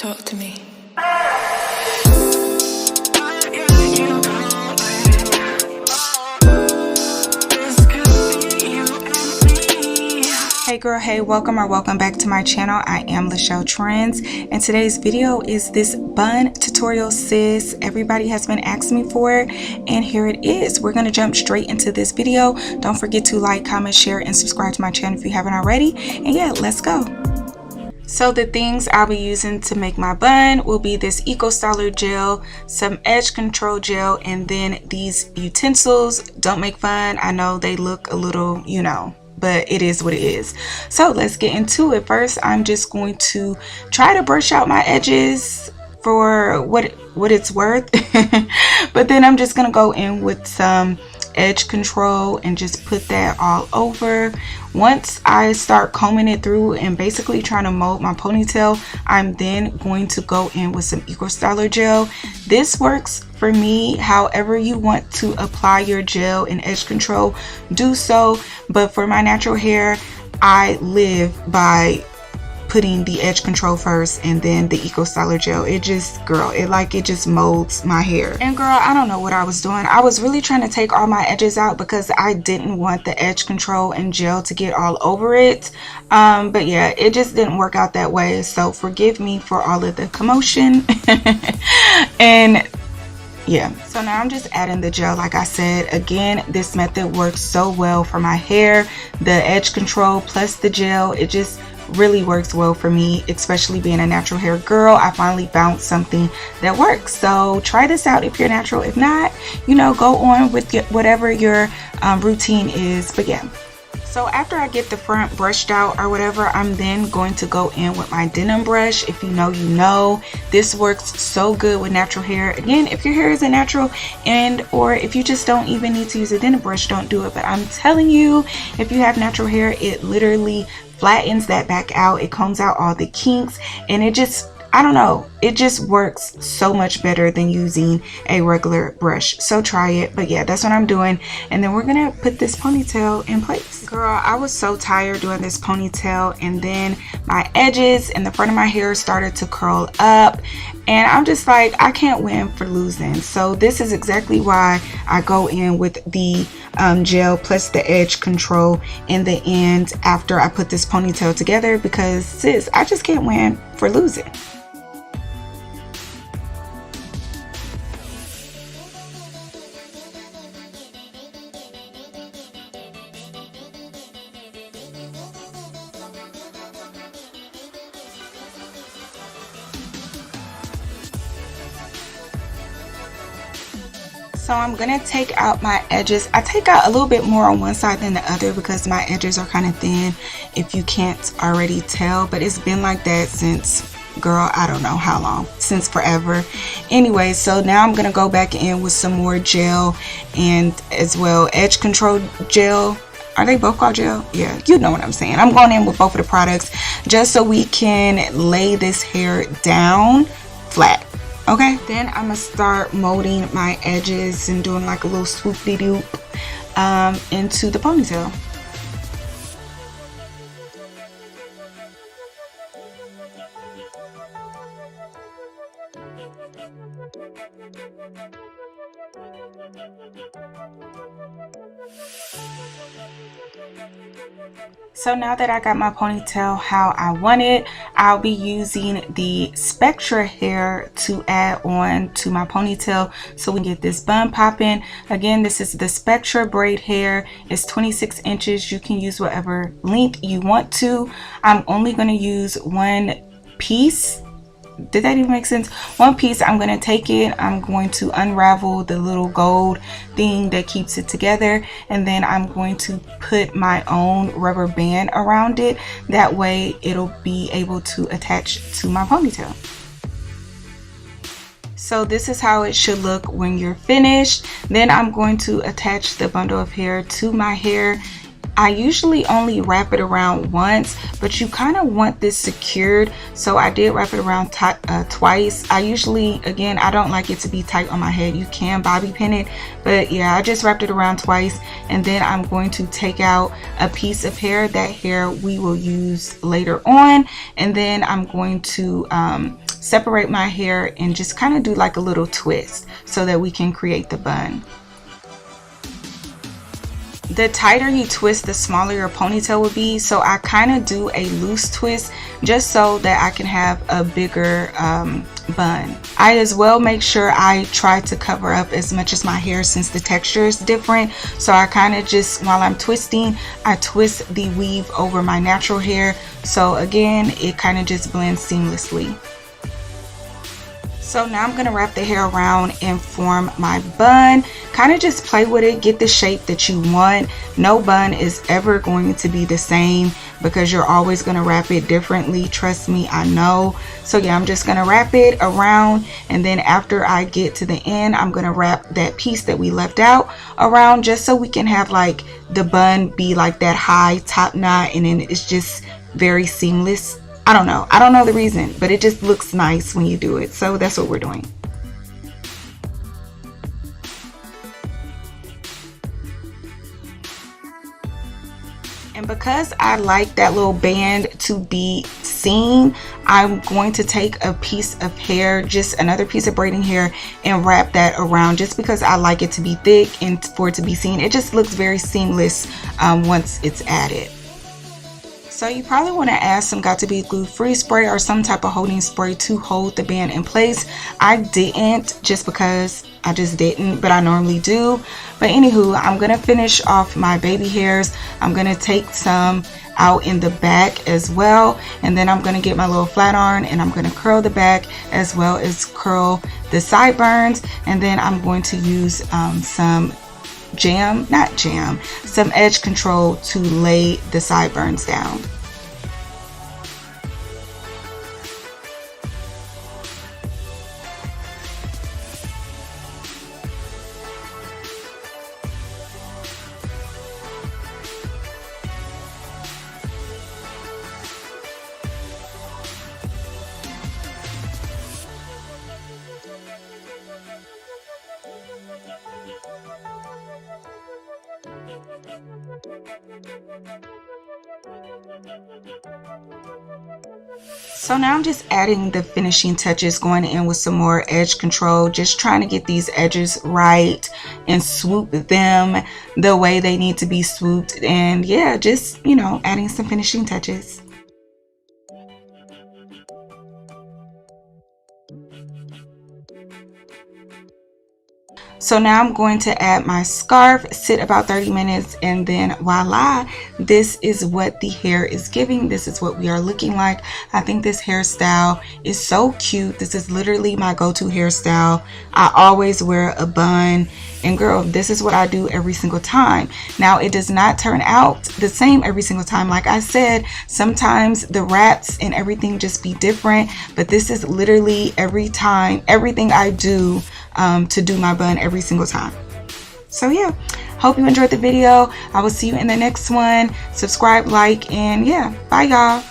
Talk to me. Hey girl, hey, welcome back to my channel. I am lachelletrends, and today's video is this bun tutorial, sis. Everybody has been asking me for it, and here it is. We're gonna jump straight into this video. Don't forget to like, comment, share, and subscribe to my channel if you haven't already. And yeah, let's go. So the things I'll be using to make my bun will be this Eco Styler gel, some edge control gel, and then these utensils. Don't make fun. I know they look a little, you know, but it is what it is. So let's get into it. First, I'm just going to try to brush out my edges for what it's worth. But then I'm just gonna go in with some edge control and just put that all over. Once I start combing it through and basically trying to mold my ponytail, I'm then going to go in with some Eco Styler gel. This works for me. However you want to apply your gel and edge control, do so. But for my natural hair, I live by putting the edge control first and then the Eco Styler gel. It just, girl, it just molds my hair. And girl, I don't know what I was doing. I was really trying to take all my edges out because I didn't want the edge control and gel to get all over it. But yeah, it just didn't work out that way. So forgive me for all of the commotion. And yeah, so now I'm just adding the gel. Like I said, again, this method works so well for my hair. The edge control plus the gel, it just really works well for me, especially being a natural hair girl. I finally found something that works. So try this out if you're natural. If not, you know, go on with whatever your routine is. But yeah, so after I get the front brushed out or whatever, I'm then going to go in with my denim brush. If you know, you know. This works so good with natural hair. Again, if your hair isn't natural, and or if you just don't even need to use a denim brush, don't do it. But I'm telling you, if you have natural hair, it literally flattens that back out. It combs out all the kinks, and it just, I don't know, it just works so much better than using a regular brush. So try it. But yeah, that's what I'm doing. And then we're gonna put this ponytail in place. Girl, I was so tired doing this ponytail, and then my edges and the front of my hair started to curl up, and I'm just like, I can't win for losing. So this is exactly why I go in with the gel plus the edge control in the end after I put this ponytail together, because sis, I just can't win for losing. So I'm gonna take out my edges. I take out a little bit more on one side than the other because my edges are kind of thin, if you can't already tell. But it's been like that since, girl, I don't know how long, since forever. Anyway, so now I'm gonna go back in with some more gel and as well edge control gel. Are they both called gel? Yeah, you know what I'm saying. I'm going in with both of the products just so we can lay this hair down flat. Okay, then I'm gonna start molding my edges and doing like a little swoop-de-doop into the ponytail. So now that I got my ponytail how I want it, I'll be using the Spectra hair to add on to my ponytail so we can get this bun popping. Again, this is the Spectra braid hair. It's 26 inches. You can use whatever length you want to. I'm only going to use one piece. Did that even make sense? One piece. I'm going to take it, I'm going to unravel the little gold thing that keeps it together, and then I'm going to put my own rubber band around it. That way it'll be able to attach to my ponytail. So this is how it should look when you're finished. Then I'm going to attach the bundle of hair to my hair. I usually only wrap it around once, but you kind of want this secured, so I did wrap it around twice. I usually, again, I don't like it to be tight on my head. You can bobby pin it, but yeah, I just wrapped it around twice, and then I'm going to take out a piece of hair. That hair we will use later on, and then I'm going to separate my hair and just kind of do like a little twist so that we can create the bun. The tighter you twist, the smaller your ponytail will be, so I kind of do a loose twist just so that I can have a bigger bun. I as well make sure I try to cover up as much as my hair since the texture is different, so I kind of just, while I'm twisting, I twist the weave over my natural hair, so again it kind of just blends seamlessly. So now I'm going to wrap the hair around and form my bun. Kind of just play with it, get the shape that you want. No bun is ever going to be the same because you're always going to wrap it differently. Trust me, I know. So yeah, I'm just going to wrap it around, and then after I get to the end, I'm going to wrap that piece that we left out around just so we can have like the bun be like that high top knot, and then it's just very seamless. I don't know the reason, but it just looks nice when you do it. So that's what we're doing. And because I like that little band to be seen, I'm going to take a piece of hair, just another piece of braiding hair, and wrap that around just because I like it to be thick and for it to be seen. It just looks very seamless once it's added. So you probably want to add some Got To Be Glue Free spray or some type of holding spray to hold the band in place. I didn't, just because I just didn't, but I normally do. But anywho, I'm going to finish off my baby hairs. I'm going to take some out in the back as well, and then I'm going to get my little flat iron and I'm going to curl the back as well as curl the sideburns, and then I'm going to use some some edge control to lay the sideburns down. So now I'm just adding the finishing touches, going in with some more edge control, just trying to get these edges right and swoop them the way they need to be swooped, and yeah, just, you know, adding some finishing touches. So now I'm going to add my scarf, sit about 30 minutes, and then voila, this is what the hair is giving. This is what we are looking like. I think this hairstyle is so cute. This is literally my go-to hairstyle. I always wear a bun, and girl, this is what I do every single time. Now, it does not turn out the same every single time. Like I said, sometimes the wraps and everything just be different, but this is literally every time, everything I do to do my bun every single time. So yeah, hope you enjoyed the video. I will see you in the next one. Subscribe, like, and yeah, bye y'all.